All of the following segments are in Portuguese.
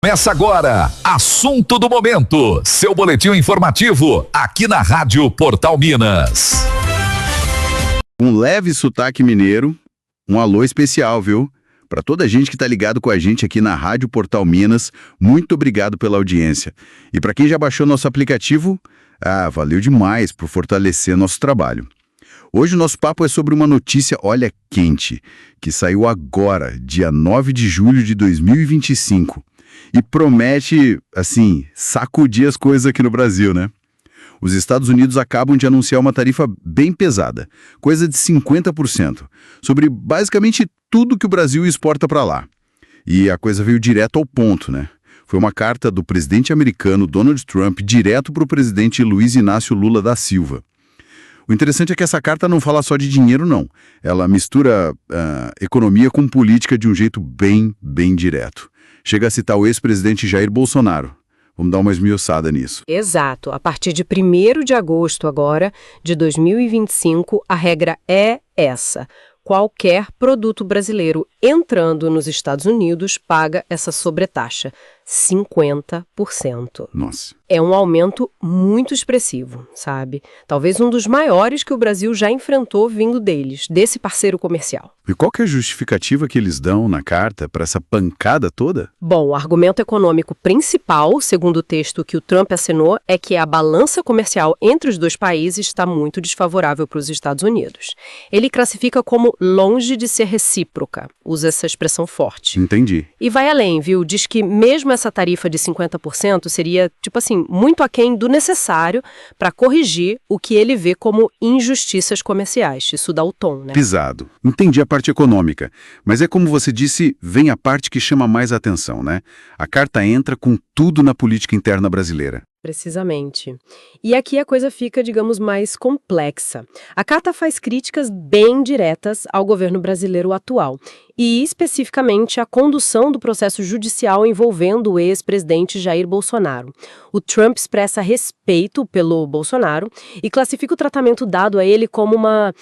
Começa agora, assunto do momento, seu boletim informativo, aqui na Rádio Portal Minas. Um leve sotaque mineiro, um alô especial, viu? Para toda a gente que tá ligado com a gente aqui na Rádio Portal Minas, muito obrigado pela audiência. E para quem já baixou nosso aplicativo, valeu demais por fortalecer nosso trabalho. Hoje o nosso papo é sobre uma notícia, olha, quente, que saiu agora, dia 9 de julho de 2025. E promete, assim, sacudir as coisas aqui no Brasil, né? Os Estados Unidos acabam de anunciar uma tarifa bem pesada, coisa de 50%, sobre basicamente tudo que o Brasil exporta para lá. E a coisa veio direto ao ponto, né? Foi uma carta do presidente americano Donald Trump direto para o presidente Luiz Inácio Lula da Silva. O interessante é que essa carta não fala só de dinheiro, não. Ela mistura economia com política de um jeito bem direto. Chega a citar o ex-presidente Jair Bolsonaro. Vamos dar uma esmiuçada nisso. Exato. A partir de 1º de agosto agora, de 2025, a regra é essa. Qualquer produto brasileiro entrando nos Estados Unidos paga essa sobretaxa, 50%. Nossa. É um aumento muito expressivo, sabe? Talvez um dos maiores que o Brasil já enfrentou vindo deles, desse parceiro comercial. E qual que é a justificativa que eles dão na carta para essa pancada toda? Bom, o argumento econômico principal, segundo o texto que o Trump assinou, é que a balança comercial entre os dois países está muito desfavorável para os Estados Unidos. Ele classifica como longe de ser recíproca, usa essa expressão forte. Entendi. E vai além, viu? Diz que mesmo essa tarifa de 50% seria, tipo assim, muito aquém do necessário para corrigir o que ele vê como injustiças comerciais. Isso dá o tom, né? Pisado. Entendi a parte econômica, mas é como você disse, vem a parte que chama mais atenção, né? A carta entra com tudo na política interna brasileira. Precisamente. E aqui a coisa fica, digamos, mais complexa. A carta faz críticas bem diretas ao governo brasileiro atual e, especificamente, à condução do processo judicial envolvendo o ex-presidente Jair Bolsonaro. O Trump expressa respeito pelo Bolsonaro e classifica o tratamento dado a ele como uma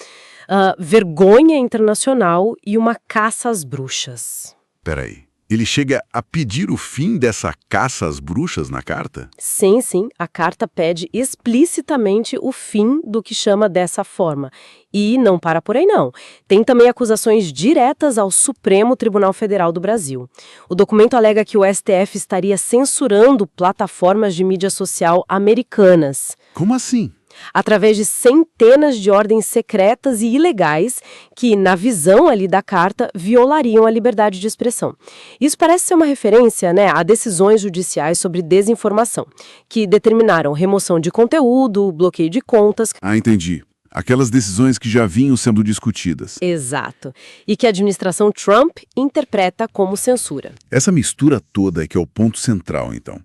vergonha internacional e uma caça às bruxas. Peraí. Ele chega a pedir o fim dessa caça às bruxas na carta? Sim. A carta pede explicitamente o fim do que chama dessa forma. E não para por aí, não. Tem também acusações diretas ao Supremo Tribunal Federal do Brasil. O documento alega que o STF estaria censurando plataformas de mídia social americanas. Como assim? Através de centenas de ordens secretas e ilegais que, na visão ali da carta, violariam a liberdade de expressão. Isso parece ser uma referência, né, a decisões judiciais sobre desinformação, que determinaram remoção de conteúdo, bloqueio de contas. Entendi. Aquelas decisões que já vinham sendo discutidas. Exato. E que a administração Trump interpreta como censura. Essa mistura toda é que é o ponto central, então.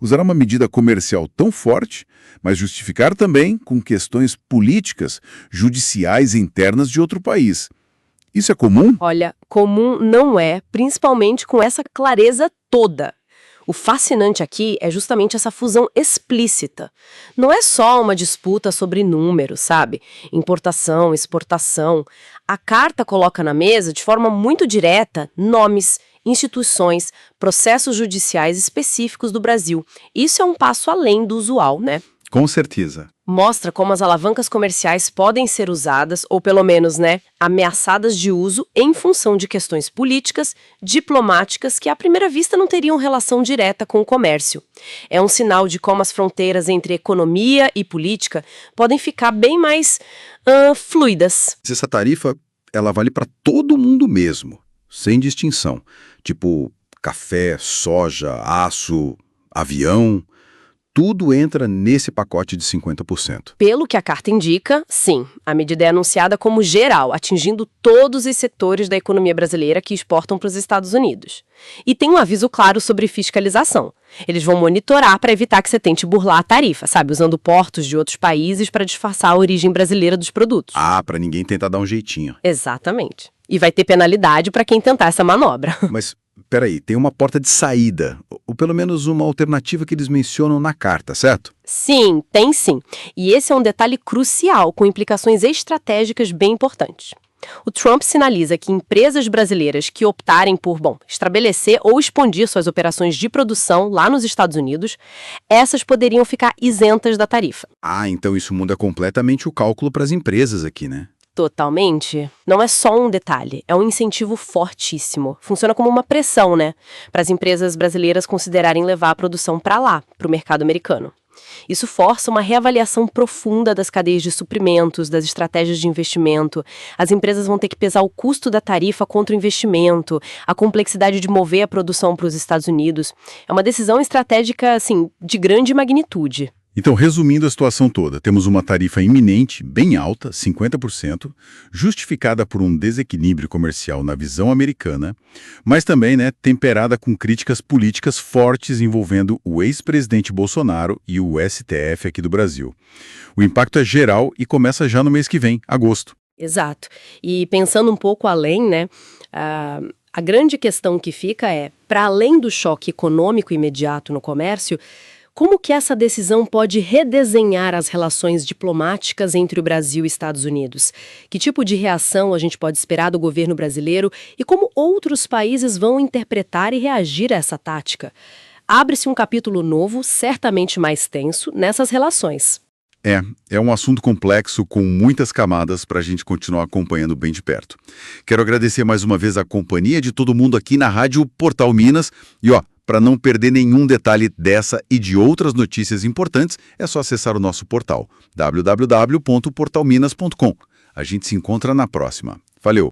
Usar uma medida comercial tão forte, mas justificar também com questões políticas, judiciais e internas de outro país. Isso é comum? Olha, comum não é, principalmente com essa clareza toda. O fascinante aqui é justamente essa fusão explícita. Não é só uma disputa sobre números, sabe? Importação, exportação. A carta coloca na mesa, de forma muito direta, nomes, instituições, processos judiciais específicos do Brasil. Isso é um passo além do usual, né? Com certeza. Mostra como as alavancas comerciais podem ser usadas, ou pelo menos, né, ameaçadas de uso em função de questões políticas, diplomáticas, que à primeira vista não teriam relação direta com o comércio. É um sinal de como as fronteiras entre economia e política podem ficar bem mais fluidas. Essa tarifa, ela vale para todo mundo mesmo, sem distinção. Tipo, café, soja, aço, avião... Tudo entra nesse pacote de 50%. Pelo que a carta indica, sim, a medida é anunciada como geral, atingindo todos os setores da economia brasileira que exportam para os Estados Unidos. E tem um aviso claro sobre fiscalização. Eles vão monitorar para evitar que você tente burlar a tarifa, sabe? Usando portos de outros países para disfarçar a origem brasileira dos produtos. Para ninguém tentar dar um jeitinho. Exatamente. E vai ter penalidade para quem tentar essa manobra. Mas... Peraí, tem uma porta de saída, ou pelo menos uma alternativa que eles mencionam na carta, certo? Sim, tem sim. E esse é um detalhe crucial, com implicações estratégicas bem importantes. O Trump sinaliza que empresas brasileiras que optarem por, estabelecer ou expandir suas operações de produção lá nos Estados Unidos, essas poderiam ficar isentas da tarifa. Ah, então isso muda completamente o cálculo para as empresas aqui, né? Totalmente. Não é só um detalhe, é um incentivo fortíssimo. Funciona como uma pressão, né? Para as empresas brasileiras considerarem levar a produção para lá, para o mercado americano. Isso força uma reavaliação profunda das cadeias de suprimentos, das estratégias de investimento. As empresas vão ter que pesar o custo da tarifa contra o investimento, a complexidade de mover a produção para os Estados Unidos. É uma decisão estratégica, assim, de grande magnitude. Então, resumindo a situação toda, temos uma tarifa iminente, bem alta, 50%, justificada por um desequilíbrio comercial na visão americana, mas também, temperada com críticas políticas fortes envolvendo o ex-presidente Bolsonaro e o STF aqui do Brasil. O impacto é geral e começa já no mês que vem, agosto. Exato. E pensando um pouco além, a grande questão que fica é, para além do choque econômico imediato no comércio, como que essa decisão pode redesenhar as relações diplomáticas entre o Brasil e Estados Unidos? Que tipo de reação a gente pode esperar do governo brasileiro e como outros países vão interpretar e reagir a essa tática? Abre-se um capítulo novo, certamente mais tenso, nessas relações. É um assunto complexo com muitas camadas para a gente continuar acompanhando bem de perto. Quero agradecer mais uma vez a companhia de todo mundo aqui na Rádio Portal Minas e, para não perder nenhum detalhe dessa e de outras notícias importantes, é só acessar o nosso portal, www.portalminas.com. A gente se encontra na próxima. Valeu!